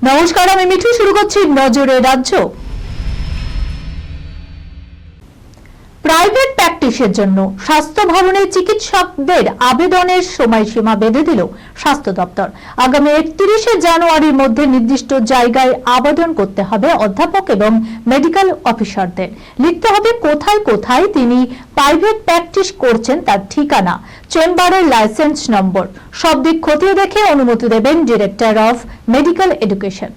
নমস্কার, আমি মিঠু। শুরু করছি নজরে রাজ্য। প্রাইভেট প্র্যাকটিসের জন্য স্বাস্থ্য ভবনে চিকিৎসকদের আবেদনের সময়সীমা বেঁধে দিল স্বাস্থ্য দপ্তর। আগামী 31শে জানুয়ারির মধ্যে নির্দিষ্ট জায়গায় আবেদন করতে হবে অধ্যাপক এবং মেডিকেল অফিসারদের। লিখতে হবে কোথায় কোথায় তিনি প্রাইভেট প্র্যাকটিস করছেন, তার ঠিকানা, চেম্বারের লাইসেন্স নম্বর, সব দিক খতিয়ে দেখে অনুমতি দেবেন director of medical education.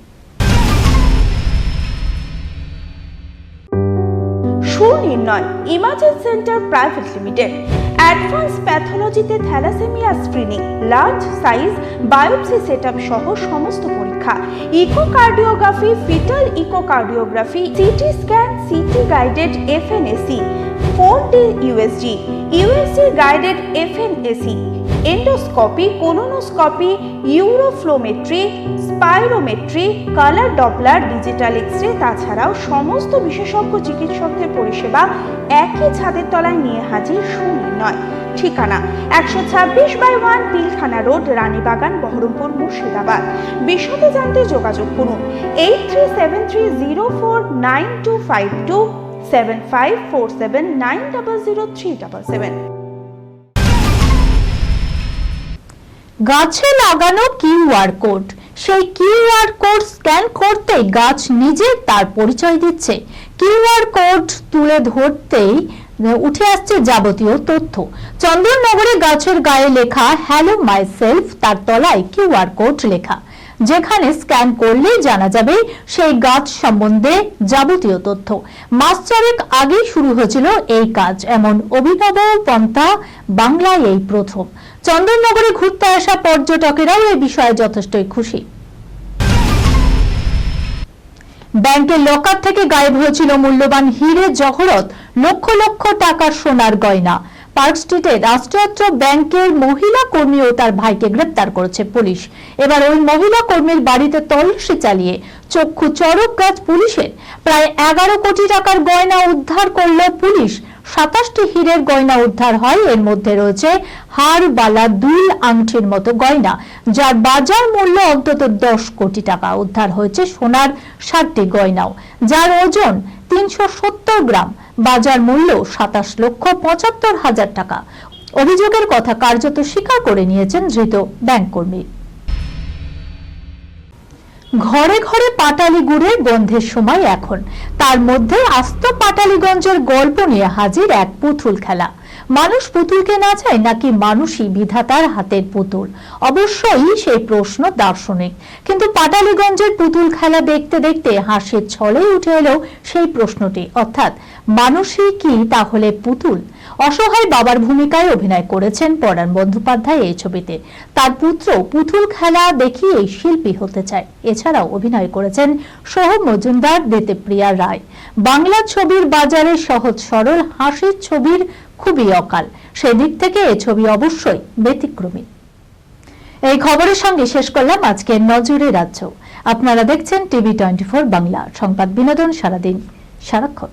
Sunirnoy imaging centre private limited advance প্যাথোলজিতে thalassaemia screening, large size biopsy setup সহ সমস্ত পরীক্ষা, echocardiography, fetal echocardiography, CT scan, CT guided FNAC, 4D USG, USG guided FNAC, endoscopy, colonoscopy, uroflowmetry, spirometry, colour Doppler, digital X-ray, তাছাড়াও সমস্ত বিশেষজ্ঞ চিকিৎসকদের পরিষেবা একই ছাদের তলায় নিয়ে হাজির সুনির্ণয়। ঠিকানা 126/1 পিলখানা রোড, রানীবাগান, বহরমপুর, মুর্শিদাবাদ। বিশদে জানতে যোগাযোগ করুন 8373049252 7547900377। গাছে লাগানো কিউআর কোড, সেই কিউআর কোড স্ক্যান করতে গাছ নিজে তার পরিচয় দিচ্ছে। কিউআর কোড তুলে ধরতেই উঠে আসছে যাবতীয় তথ্য। চন্দননগরে গাছের গায়ে লেখা হ্যালো মাই সেলফ, তার তলায় কিউআর কোড লেখা, যেখানে স্ক্যান করলেই জানা যাবে সেই গাছ সম্বন্ধে যাবতীয় তথ্য। মাস চারেক আগেই শুরু হয়েছিল এই কাজ। এমন অভিনব পন্থা বাংলায় এই প্রথম। চন্দননগরে ঘুরতে আসা পর্যটকেরাও এই বিষয়ে যথেষ্টই খুশি। ব্যাংকের লকার থেকে গায়েব হয়েছিল মূল্যবান হিরে জহরত, লক্ষ লক্ষ টাকার সোনার গয়না। পার্ক স্ট্রিটে রাষ্ট্রায়ত্ত ব্যাংকের মহিলা কর্মী ও তার ভাইকে গ্রেপ্তার করেছে পুলিশ। এবার ওই মহিলা কর্মীর বাড়িতে তল্লাশি চালিয়ে চক্ষু চড়ক গাছ পুলিশের। প্রায় 11 কোটি টাকার গয়না উদ্ধার করল পুলিশ। 27টি হীরের গয়না উদ্ধার হয়। এর মধ্যে রয়েছে হার, বালা, দুল, আংটির মতো গয়না, যার বাজার মূল্য অন্তত 10 কোটি টাকা। উদ্ধার হয়েছে সোনার 7টি গয়নাও, যার ওজন 370 গ্রাম, বাজার মূল্য 27,75,000 টাকা। অভিযোগের কথা কার্যত স্বীকার করে নিয়েছেন ধৃত ব্যাংক কর্মী। ঘরে ঘরে পাটালি গুড়ের গন্ধের সময় এখন, তার মধ্যে আস্ত পাটালিগঞ্জের গল্প নিয়ে হাজির এক পুতুল খেলা। মানুষ পুতুলকে না চায় নাকি মানুষই বিধাতার হাতের পুতুল? অবশ্যই সেই প্রশ্ন দার্শনিক, কিন্তু পাটালিগঞ্জের পুতুল খেলা দেখতে দেখতে হাসির ছলেই উঠে এলো সেই প্রশ্নটি, অর্থাৎ মানুষই কি তাহলে পুতুল? অসহায় বাবার ভূমিকায় অভিনয় করেছেন পরাণ বন্দ্যোপাধ্যায় এই ছবিতে। তার পুত্র পুতুল খেলা দেখিয়ে শিল্পী হতে চায়। এছাড়াও অভিনয় করেছেন সোহম মজুমদার, দেতেপ্রিয়া রায়। বাংলা ছবির বাজারে সহজ সরল হাসির ছবির খুবই অকাল। সেদিক থেকে এই ছবি অবশ্যই ব্যতিক্রমী। এই খবরের সঙ্গে শেষ করলাম আজকের নজরে রাজ্য। আপনারা দেখছেন টিভি 24 বাংলা, সংবাদ বিনোদন সারাদিন সারাক্ষণ।